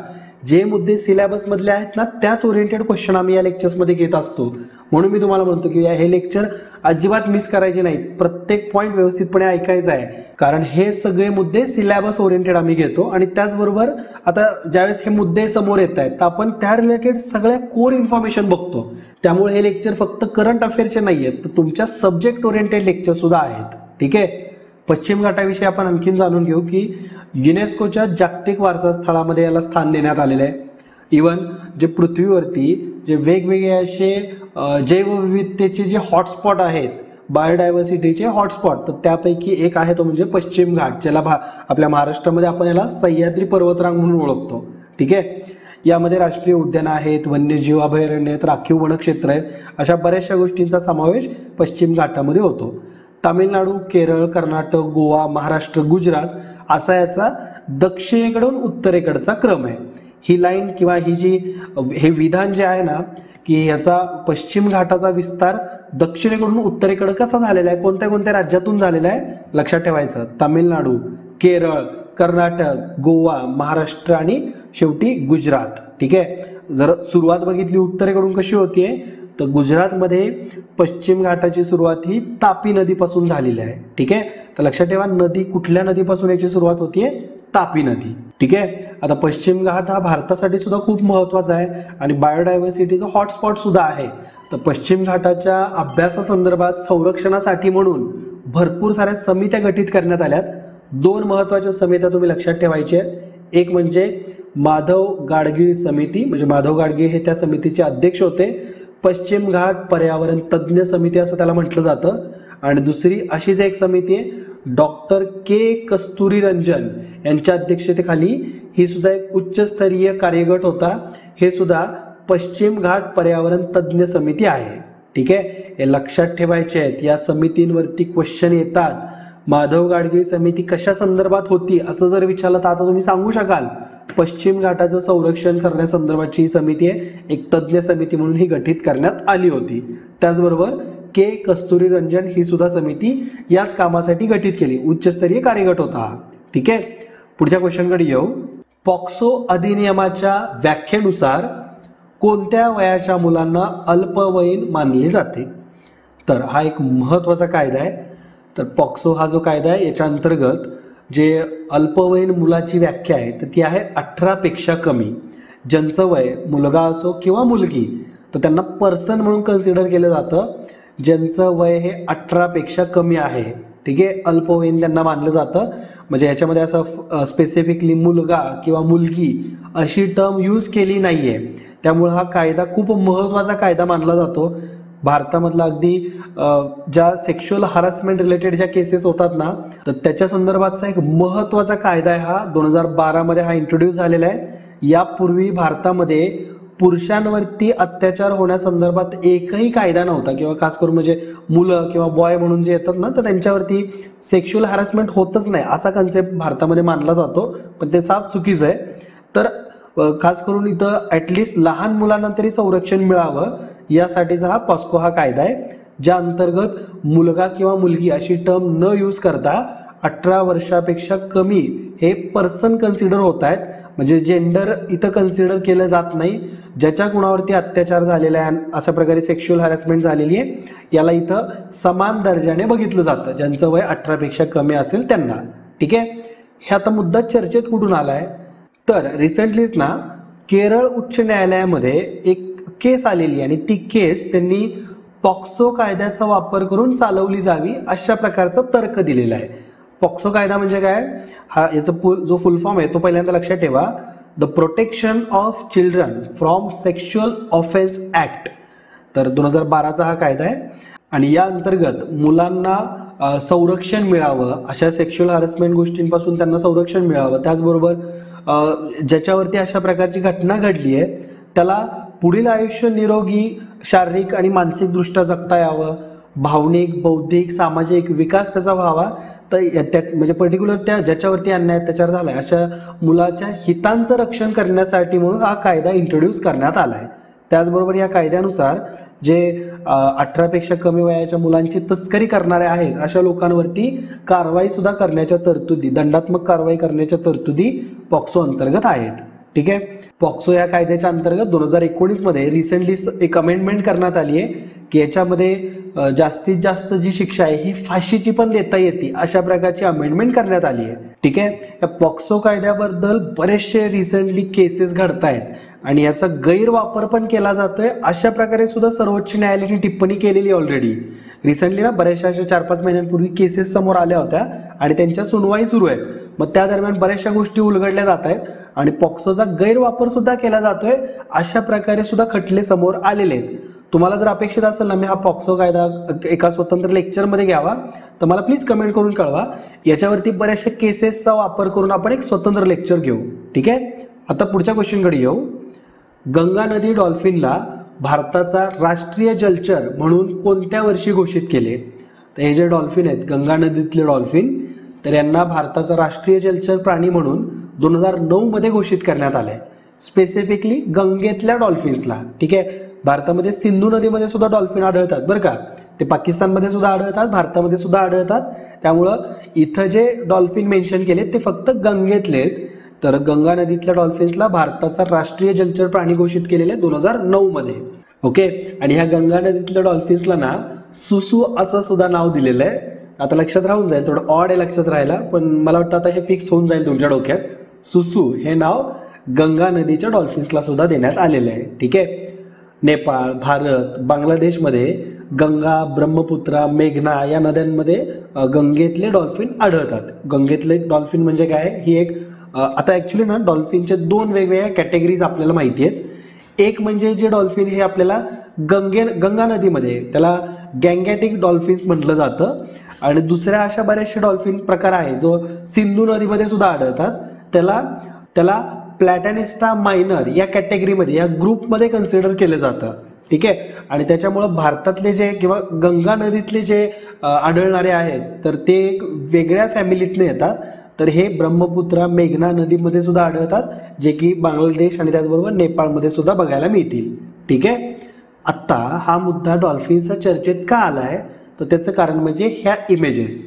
जे मुद्दे सिलेबस मधले आहेत ना त्याच ओरिएंटेड क्वेश्चन आम्ही या लेक्चर्समध्ये घेत असतो. म्हणून मी तुम्हाला म्हणतो की हे लेक्चर अजिबात मिस करायचे नाहीत. प्रत्येक पॉईंट व्यवस्थितपणे ऐकायचा आहे, कारण हे सगळे मुद्दे सिलेबस ओरिएंटेड आम्ही घेतो. आणि त्याचबरोबर आता ज्यावेळेस हे मुद्दे समोर येत आहेत तर आपण त्या रिलेटेड सगळ्या कोर इन्फॉर्मेशन बघतो. त्यामुळे हे लेक्चर फक्त करंट अफेअरचे नाही आहेत, तर तुमच्या सब्जेक्ट ओरिएंटेड लेक्चर सुद्धा आहेत. ठीक आहे, पश्चिम घाटाविषयी आपण आणखीन जाणून घेऊ की युनेस्कोच्या जागतिक वारसा स्थळामध्ये याला स्थान देण्यात आलेलं आहे. इवन जे पृथ्वीवरती जे वेगवेगळे असे जैवविविधतेचे जे हॉटस्पॉट आहेत, बायोडायव्हर्सिटीचे हॉटस्पॉट, तर त्यापैकी एक आहे तो म्हणजे पश्चिम घाट, ज्याला आपल्या महाराष्ट्रामध्ये आपण याला सह्याद्री पर्वतरांग म्हणून ओळखतो. ठीक आहे, यामध्ये राष्ट्रीय उद्यानं आहेत, वन्यजीव अभयारण्य आहेत, राखीव वनक्षेत्र आहेत, अशा बऱ्याचशा गोष्टींचा समावेश पश्चिम घाटामध्ये होतो. तामिळनाडू, केरळ, कर्नाटक, गोवा, महाराष्ट्र, गुजरात असा याचा दक्षिणेकडून उत्तरेकडचा क्रम आहे. ही लाईन किंवा हे विधान जे आहे ना की याचा पश्चिम घाटाचा विस्तार दक्षिणेकडून उत्तरेकडे कसा झालेला आहे, कोणत्या कोणत्या राज्यातून झालेला आहे, लक्षात ठेवायचं. तामिळनाडू, केरळ, कर्नाटक, गोवा, महाराष्ट्र आणि शेवटी गुजरात. ठीक आहे, जर सुरुवात बघितली उत्तरेकडून कशी होतीये, तर गुजरातमध्ये पश्चिम घाटाची सुरुवात ही तापी नदीपासून झालेली आहे. ठीक आहे, तर लक्षात ठेवा नदी कुठल्या नदीपासून याची सुरुवात होतीये? तापी नदी. ठीक आहे, आता पश्चिम घाट हा भारतासाठी सुद्धा खूप महत्वाचा आहे आणि बायोडायव्हर्सिटीचा हॉटस्पॉट सुद्धा आहे. तर पश्चिम घाटाच्या अभ्यासासंदर्भात संरक्षणासाठी म्हणून भरपूर साऱ्या समित्या गठीत करण्यात आल्यात. 2 महत्वाच्या समित्या तुम्ही लक्षात ठेवायच्या. एक म्हणजे माधव गाडगीळ समिती, म्हणजे माधव गाडगीळ हे त्या समितीचे अध्यक्ष होते. पश्चिम घाट पर्यावरण तज्ज्ञ समिती असं त्याला म्हटलं जातं. आणि दुसरी अशीच एक समिती आहे डॉक्टर के कस्तुरी रंजन यांच्या अध्यक्षतेखाली, ही सुद्धा एक उच्चस्तरीय कार्यगट होता. हे सुद्धा पश्चिम घाट पर्यावरण तज्ज्ञ समिती आहे. ठीक आहे, हे लक्षात ठेवायचे आहेत. या समितींवरती क्वेश्चन येतात. माधव गाडगीळ समिती कशा संदर्भात होती असं जर विचारलं तर आता तुम्ही सांगू शकाल पश्चिम घाटाचं संरक्षण करण्यासंदर्भातची ही समिती आहे, एक तज्ज्ञ समिती म्हणून ही गठीत करण्यात आली होती. त्याचबरोबर के कस्तुरी रंजन ही सुद्धा समिती याच कामासाठी गठीत केली, उच्चस्तरीय कार्यगट होता. ठीक आहे, पुढच्या क्वेश्चनकडे येऊ. पॉक्सो अधिनियमाच्या व्याख्येनुसार कोणत्या वयाच्या मुलांना अल्पवयीन मानले जाते? तर हा एक महत्त्वाचा कायदा आहे. तर पॉक्सो हा जो कायदा आहे याच्या अंतर्गत जे अल्पवयीन मुलाची व्याख्या आहे तर ती आहे 18 पेक्षा कमी. ज्यांचं वय मुलगा असो किंवा मुलगी तर त्यांना पर्सन म्हणून कन्सिडर केलं जातं. ज्यांचं वय हे 18 पेक्षा कमी आहे, ठीक आहे, अल्पवयीन त्यांना मानलं जातं. म्हणजे याच्यामध्ये असं स्पेसिफिकली मुलगा किंवा मुलगी अशी टर्म यूज केली नाहीये. त्यामुळे हा कायदा खूप महत्त्वाचा कायदा मानला जातो. भारतामधला अगदी ज्या सेक्शुअल हॅरासमेंट रिलेटेड ज्या केसेस होतात ना तर त्याच्या संदर्भातचा एक महत्त्वाचा कायदा आहे हा. 2012 मध्ये हा इंट्रोड्यूस झालेला आहे. यापूर्वी भारतामध्ये पुरुषांवरती अत्याचार होण्यासंदर्भात एकही कायदा नव्हता, किंवा खास करून म्हणजे मुलं किंवा बॉय म्हणून जे येतात ना तर त्यांच्यावरती सेक्शुअल हॅरासमेंट होतच नाही असा कन्सेप्ट भारतामध्ये मानला जातो, पण ते साफ चुकीचं आहे. तर खास करून इथं ॲटलिस्ट लहान मुलांना तरी संरक्षण मिळावं यासाठीचा हा पॉस्को हा कायदा आहे, ज्या अंतर्गत मुलगा किंवा मुलगी अशी टर्म न यूज करता 18 वर्षापेक्षा कमी हे पर्सन कन्सिडर होत आहेत. म्हणजे जेंडर इथं कन्सिडर केलं जात नाही. ज्याच्या गुणावरती अत्याचार झालेला आहे, अशा प्रकारे सेक्शुअल हॅरेसमेंट झालेली आहे, याला इथं समान दर्जाने बघितलं जातं, ज्यांचं वय 18 पेक्षा कमी असेल त्यांना. ठीक आहे. हे आता मुद्दा चर्चेत कुठून आलाय, तर रिसेंटलीच ना केरळ उच्च न्यायालयामध्ये एक केस आलेली आणि ती केस त्यांनी पॉक्सो कायद्याचा वापर करून चालवली जावी अशा प्रकारचा तर्क दिलेला आहे. पॉक्सो कायदा म्हणजे काय, हा याचा जो फुल फॉर्म आहे तो पहिल्यांदा लक्षात ठेवा, the protection of children from sexual offence act. तर 2012चा हा कायदा आहे आणि या अंतर्गत मुलांना संरक्षण मिळावं, अशा सेक्शुअल हॅरेसमेंट गोष्टींपासून त्यांना संरक्षण मिळावं, त्याचबरोबर ज्याच्यावरती अशा प्रकारची घटना घडली आहे त्याला पुढील आयुष्य निरोगी शारीरिक आणि मानसिकदृष्ट्या जगता यावं, भावनिक बौद्धिक सामाजिक विकास त्याचा व्हावा. तर त्यात म्हणजे पर्टिक्युलर त्या ज्याच्यावरती अन्याय अत्याचार झालाय अशा मुलाच्या हितांचं रक्षण करण्यासाठी म्हणून हा कायदा इंट्रोड्यूस करण्यात आला आहे. त्याचबरोबर या कायद्यानुसार जे 18 पेक्षा कमी वयाच्या मुलांची तस्करी करणारे आहेत अशा लोकांवरती कारवाई सुद्धा करण्याच्या तरतुदी, दंडात्मक कारवाई करण्याच्या तरतुदी पॉक्सो अंतर्गत आहेत. ठीक आहे. पॉक्सो या कायद्याच्या अंतर्गत 2019 मध्ये रिसेंटली एक अमेंडमेंट करण्यात आली आहे की याच्यामध्ये जास्तीत जास्त जी शिक्षा आहे ही फाशीची पण देता येते, अशा प्रकारची अमेंडमेंट करण्यात आली आहे. ठीक आहे. या पॉक्सो कायद्याबद्दल बरेचसे रिसेंटली केसेस घडत आहेत आणि याचा गैरवापर पण केला जातोय, अशा प्रकारे सुद्धा सर्वोच्च न्यायालयाने टिप्पणी केलेली ऑलरेडी. रिसेंटली ना बऱ्याचशा 4-5 महिन्यांपूर्वी केसेस समोर आल्या होत्या आणि त्यांच्या सुनवाई सुरू आहेत. मग त्या दरम्यान बऱ्याचशा गोष्टी उलगडल्या जात आहेत आणि पॉक्सोचा गैरवापर सुद्धा केला जातोय, अशा प्रकारे सुद्धा खटले समोर आलेले आहेत. तुम्हाला जर अपेक्षित असेल ना मी हा पॉक्सो कायदा एका स्वतंत्र लेक्चरमध्ये घ्यावा तर मला प्लीज कमेंट करून कळवा. याच्यावरती बऱ्याचशा केसेसचा वापर करून आपण एक स्वतंत्र लेक्चर घेऊ. ठीक आहे. आता पुढच्या क्वेश्चनकडे येऊ. गंगा नदी डॉल्फिनला भारताचा राष्ट्रीय जलचर म्हणून कोणत्या वर्षी घोषित केले? तर हे जे डॉल्फिन आहेत गंगा नदीतले डॉल्फिन, तर यांना भारताचा राष्ट्रीय जलचर प्राणी म्हणून 2009 मध्ये घोषित करण्यात आले, स्पेसिफिकली गंगेतल्या डॉल्फिन्सला. ठीक आहे. भारतामध्ये सिंधू नदीमध्ये सुद्धा डॉल्फिन आढळतात बरं का, ते पाकिस्तानमध्ये सुद्धा आढळतात, भारतामध्ये सुद्धा आढळतात. त्यामुळं इथं जे डॉल्फिन मेन्शन केलेत ते फक्त गंगेतले आहेत. तर गंगा नदीतल्या डॉल्फिन्सला भारताचा राष्ट्रीय जलचर प्राणी घोषित केलेले 2009 मध्ये. ओके. आणि ह्या गंगा नदीतल्या डॉल्फिन्सला ना सुसू असं सुद्धा नाव दिलेलं आहे. आता लक्षात राहून जाईल, थोडं ऑड आहे लक्षात राहायला, पण मला वाटतं आता हे फिक्स होऊन जाईल तुमच्या डोक्यात. सुसू हे नाव गंगा नदीच्या डॉल्फिन्सला सुद्धा देण्यात आलेलं आहे. ठीक आहे. नेपाळ, भारत, बांगलादेशमध्ये गंगा, ब्रह्मपुत्रा, मेघना या नद्यांमध्ये गंगेतले डॉल्फिन आढळतात. गंगेतले डॉल्फिन म्हणजे काय, ही एक आता ॲक्च्युली ना डॉल्फिनचे 2 वेगवेगळ्या कॅटेगरीज आपल्याला माहिती आहेत. एक म्हणजे जे डॉल्फिन हे आपल्याला गंगा नदीमध्ये त्याला गँगॅटिक डॉल्फिन्स म्हटलं जातं आणि दुसऱ्या अशा बऱ्याचशा डॉल्फिन प्रकार आहे जो सिंधू नदीमध्ये सुद्धा आढळतात, त्याला प्लॅटॅनिस्टा मायनर या कॅटेगरीमध्ये या ग्रुपमध्ये कन्सिडर केलं जातं. ठीक आहे. आणि त्याच्यामुळं भारतातले जे किंवा गंगा नदीतले जे आढळणारे आहेत तर ते एक वेगळ्या फॅमिलीतनं येतात. तर हे ब्रह्मपुत्रा, मेघना नदीमध्ये सुद्धा आढळतात, जे की बांगलादेश आणि त्याचबरोबर नेपाळमध्ये सुद्धा बघायला मिळतील. ठीक आहे. आत्ता हा मुद्दा डॉल्फिनचा चर्चेत का आला आहे, तर त्याचं कारण म्हणजे ह्या इमेजेस.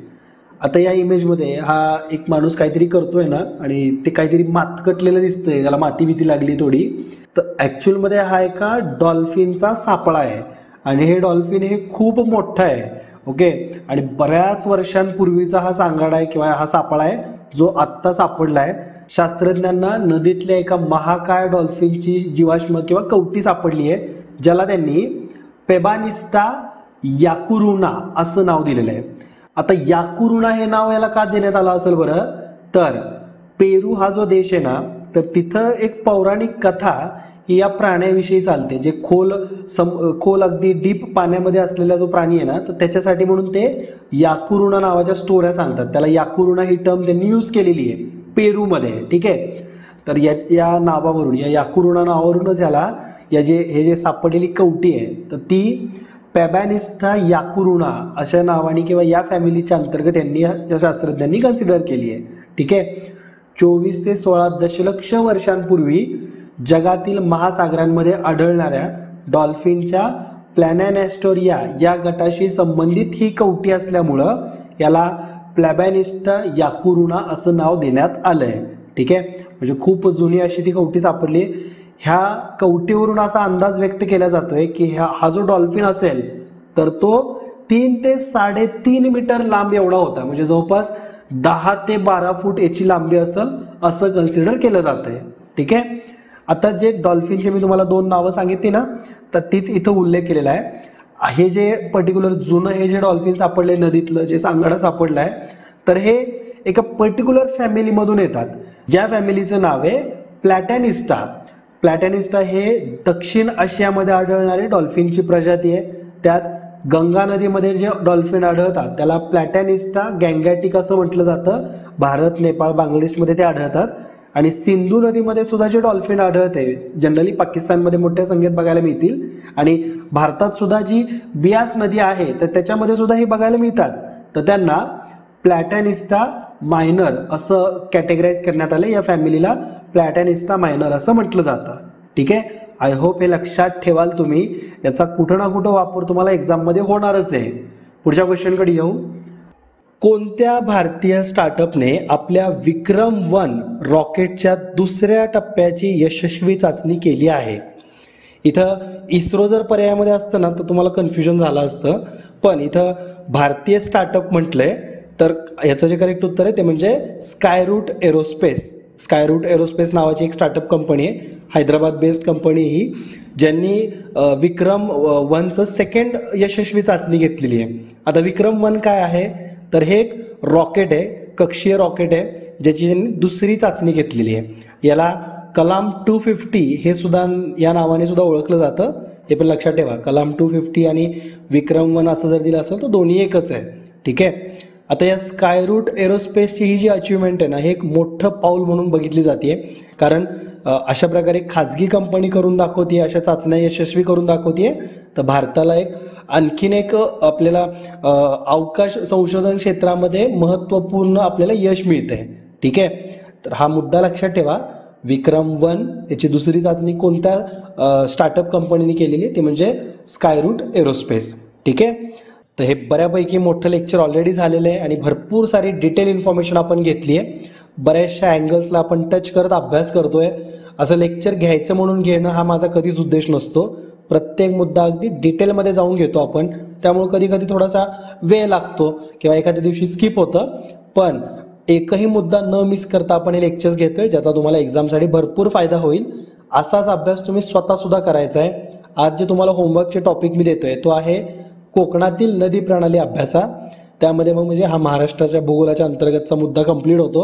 आता या इमेजमध्ये हा एक माणूस काहीतरी करतोय ना आणि ते काहीतरी मातकटलेलं दिसतंय, त्याला माती भीती लागली थोडी. तर ॲक्च्युअलमध्ये हा एका डॉल्फिनचा सापळा आहे आणि हे डॉल्फिन हे खूप मोठं आहे. ओके. आणि बऱ्याच वर्षांपूर्वीचा हा सांगाडा आहे किंवा हा सापळा आहे जो आत्ता सापडला आहे. शास्त्रज्ञांना नदीतल्या एका महाकाय डॉल्फिनची जीवाश्म किंवा कवटी सापडली आहे, ज्याला त्यांनी पेबानिस्टा याकुरुना असं नाव दिलेलं आहे. आता याकुरुना हे नाव याला का देण्यात आलं असेल बरं, तर पेरू हा जो देश आहे ना, तर तिथं एक पौराणिक कथा ही या प्राण्याविषयी चालते, जे खोल अगदी डीप पाण्यामध्ये असलेला जो प्राणी आहे ना, तर त्याच्यासाठी म्हणून ते याकुरुना नावाच्या स्टोऱ्या सांगतात. त्याला याकुरुना ही टर्म त्यांनी यूज केलेली आहे पेरूमध्ये. ठीक आहे. तर या नावावरून, या याकुरुना नावावरूनच याला हे जे सापडलेली कवटी आहे तर ती पेबॅनिस्टा याकुरुना अशा नावाने किंवा या फॅमिलीच्या अंतर्गत या शास्त्रज्ञांनी कन्सिडर केली आहे. ठीक आहे. 24 ते 16 दशलक्ष वर्षांपूर्वी जगातील महासागरांमध्ये आढळणाऱ्या डॉल्फिनच्या प्लॅनॅनेस्टोरिया या गटाशी संबंधित ही कवटी असल्यामुळं याला प्लॅबॅनिस्टा याकुरुना असं नाव देण्यात आलं आहे. ठीक आहे, म्हणजे खूप जुनी अशी ती कवटी सापडली. ह्या कवटीवरून असा अंदाज व्यक्त केला जातोय की हा जो डॉल्फिन असेल तर तो 3 ते 3.5 मीटर लांब एवढा होता, म्हणजे जवळपास 10 ते 12 फूट याची लांबी असेल असं कन्सिडर केलं जात आहे. ठीक आहे, आता जे डॉल्फिनचे मी तुम्हाला 2 नावं सांगितली ना, तर तीच इथं उल्लेख केलेला आहे. हे जे पर्टिक्युलर जुनं हे जे डॉल्फिन सापडले नदीतलं जे सांगाडा सापडलं आहे, तर हे एका पर्टिक्युलर फॅमिलीमधून येतात, ज्या फॅमिलीचं नाव आहे प्लॅटॅनिस्टा. प्लॅटॅनिस्टा हे दक्षिण आशियामध्ये आढळणारी डॉल्फिनची प्रजाती आहे. त्यात गंगा नदीमध्ये जे डॉल्फिन आढळतात त्याला प्लॅटॅनिस्टा गँगॅटिक असं म्हटलं जातं. भारत, नेपाळ, बांगलादेशमध्ये ते आढळतात. आणि सिंधू नदीमध्ये सुद्धा जे डॉल्फिन आढळते जनरली पाकिस्तानमध्ये मोठ्या संख्येत बघायला मिळतील, आणि भारतात सुद्धा जी बियास नदी आहे तर त्याच्यामध्ये सुद्धा हे बघायला मिळतात. तर त्यांना प्लॅटॅनिस्टा मायनर असं कॅटेगराईज करण्यात आलं. या फॅमिलीला प्लॅटॅनिस्टा मायनर असं म्हटलं जातं. ठीक आहे, आय होप हे लक्षात ठेवाल तुम्ही. याचा कुठं ना कुठं वापर तुम्हाला एक्झाममध्ये होणारच आहे. पुढच्या क्वेश्चनकडे येऊ. कोणत्या भारतीय स्टार्टअपने आपल्या विक्रम-1 रॉकेटच्या दुसऱ्या टप्प्याची यशस्वी चाचणी केली आहे? इथं इस्रो जर पर्यायामध्ये असतं ना तर तुम्हाला कन्फ्युजन झालं असतं, पण इथं भारतीय स्टार्टअप म्हटलंय, तर याचं जे करेक्ट उत्तर आहे ते म्हणजे स्कायरूट एरोस्पेस. स्कायरूट एरोस्पेस नावाची एक स्टार्टअप कंपनी आहे, हैदराबाद बेस्ड कंपनी ही, ज्यांनी विक्रम-1चं सेकंड यशस्वी चाचणी घेतलेली आहे. आता विक्रम-1 काय आहे, तर हे एक रॉकेट आहे, कक्षीय रॉकेट आहे, ज्याची त्यांनी दुसरी चाचणी घेतलेली आहे. याला कलाम 250 हे सुद्धा या नावाने सुद्धा ओळखलं जातं. हे पण लक्षात ठेवा, कलाम 250 आणि विक्रम-1 असं जर दिलं असेल तर दोन्ही एकच आहे. ठीक आहे, आता या स्कायरूट एरोस्पेसची ही जी अचिव्हमेंट आहे ना, हे एक मोठं पाऊल म्हणून बघितली जाते, कारण अशा प्रकारे खाजगी कंपनी करून दाखवते, अशा चाचण्या यशस्वी करून दाखवते, तर भारताला आणखीन एक आपल्याला अवकाश संशोधन क्षेत्रामध्ये महत्त्वपूर्ण आपल्याला यश मिळते. ठीक आहे, तर हा मुद्दा लक्षात ठेवा. विक्रम-1 याची दुसरी चाचणी कोणत्या स्टार्टअप कंपनीने केलेली आहे, ते म्हणजे स्कायरूट एरोस्पेस. ठीक आहे, तर हे बऱ्यापैकी मोठं लेक्चर ऑलरेडी झालेलं आहे आणि भरपूर सारी डिटेल इन्फॉर्मेशन आपण घेतली आहे. बऱ्याचशा अँगल्सला आपण टच करत अभ्यास करतोय. असं लेक्चर घ्यायचं म्हणून घेणं हा माझा कधीच उद्देश नसतो. प्रत्येक मुद्दा अगदी डिटेलमध्ये जाऊन घेतो आपण, त्यामुळे कधी कधी थोडासा वेळ लागतो किंवा एखाद्या दिवशी स्किप होतं, पण एकही मुद्दा न मिस करता आपण हे लेक्चर्स घेतोय, ज्याचा तुम्हाला एक्झामसाठी भरपूर फायदा होईल. असाच अभ्यास तुम्ही स्वतःसुद्धा करायचा आहे. आज जे तुम्हाला होमवर्कचे टॉपिक मी देतोय तो आहे कोकणातील नदी प्रणाली अभ्यासा. त्यामध्ये मग म्हणजे हा महाराष्ट्राच्या भूगोलाच्या अंतर्गतचा मुद्दा कंप्लीट होतो.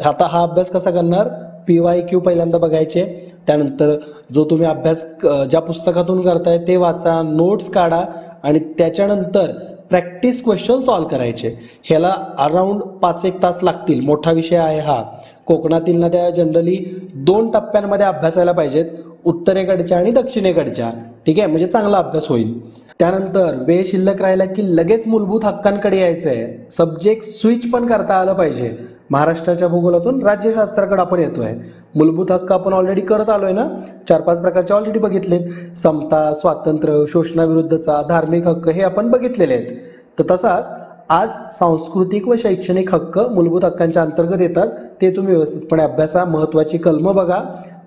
आता हा अभ्यास कसा करणार, PYQ पहिल्यांदा बघायचे, त्यानंतर जो तुम्ही अभ्यास ज्या पुस्तकातून करताय ते वाचा, नोट्स काढा आणि त्याच्यानंतर प्रॅक्टिस क्वेश्चन सॉल्व करायचे. ह्याला अराउंड 5-1 तास लागतील. मोठा विषय आहे हा. कोकणातील नद्या जनरली 2 टप्प्यांमध्ये अभ्यासायला पाहिजेत, उत्तरेकडच्या आणि दक्षिणेकडच्या. ठीक आहे, म्हणजे चांगला अभ्यास होईल. त्यानंतर वेळ शिल्लक राहिला की लगेच मूलभूत हक्कांकडे यायचं आहे. सब्जेक्ट स्विच पण करता आलं पाहिजे. महाराष्ट्राच्या भूगोलातून राज्यशास्त्राकडे आपण येतोय. मूलभूत हक्क आपण ऑलरेडी करत आलोय ना, 4-5 प्रकारचे ऑलरेडी बघितले. समता, स्वातंत्र्य, शोषणाविरुद्धचा, धार्मिक हक्क हे आपण बघितलेले आहेत. तर तसाच आज सांस्कृतिक व शैक्षणिक हक्क मूलभूत हक्कांच्या अंतर्गत येतात. ते तुम्ही व्यवस्थितपणे अभ्यासा. महत्त्वाची कलमं बघा.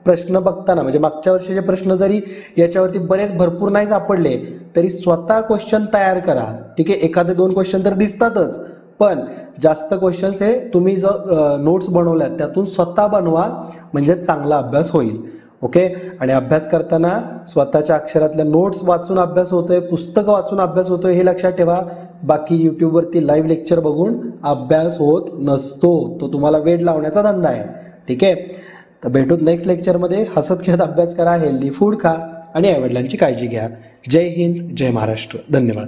प्रश्न बघताना म्हणजे मागच्या वर्षीचे प्रश्न जरी याच्यावरती भरपूर नाही सापडले तरी स्वतः क्वेश्चन तयार करा. ठीक आहे, एखादे 2 क्वेश्चन तर दिसतातच, पण जास्त क्वेश्चन्स हे तुम्ही जो नोट्स बनवल्यात त्यातून स्वतः बनवा, म्हणजे चांगला अभ्यास होईल. ओके, आणि अभ्यास करताना स्वतःच्या अक्षरातल्या नोट्स वाचून अभ्यास होतोय, पुस्तकं वाचून अभ्यास होतोय हे लक्षात ठेवा. बाकी यूट्यूबवरती लाईव्ह लेक्चर बघून अभ्यास होत नसतो, तो तुम्हाला वेळ लावण्याचा धंदा आहे. ठीक आहे, तर भेटूत नेक्स्ट लेक्चरमध्ये. हसत खेळत अभ्यास करा, हेल्दी फूड खा आणि आईवडिलांची काळजी घ्या. जय हिंद, जय महाराष्ट्र. धन्यवाद.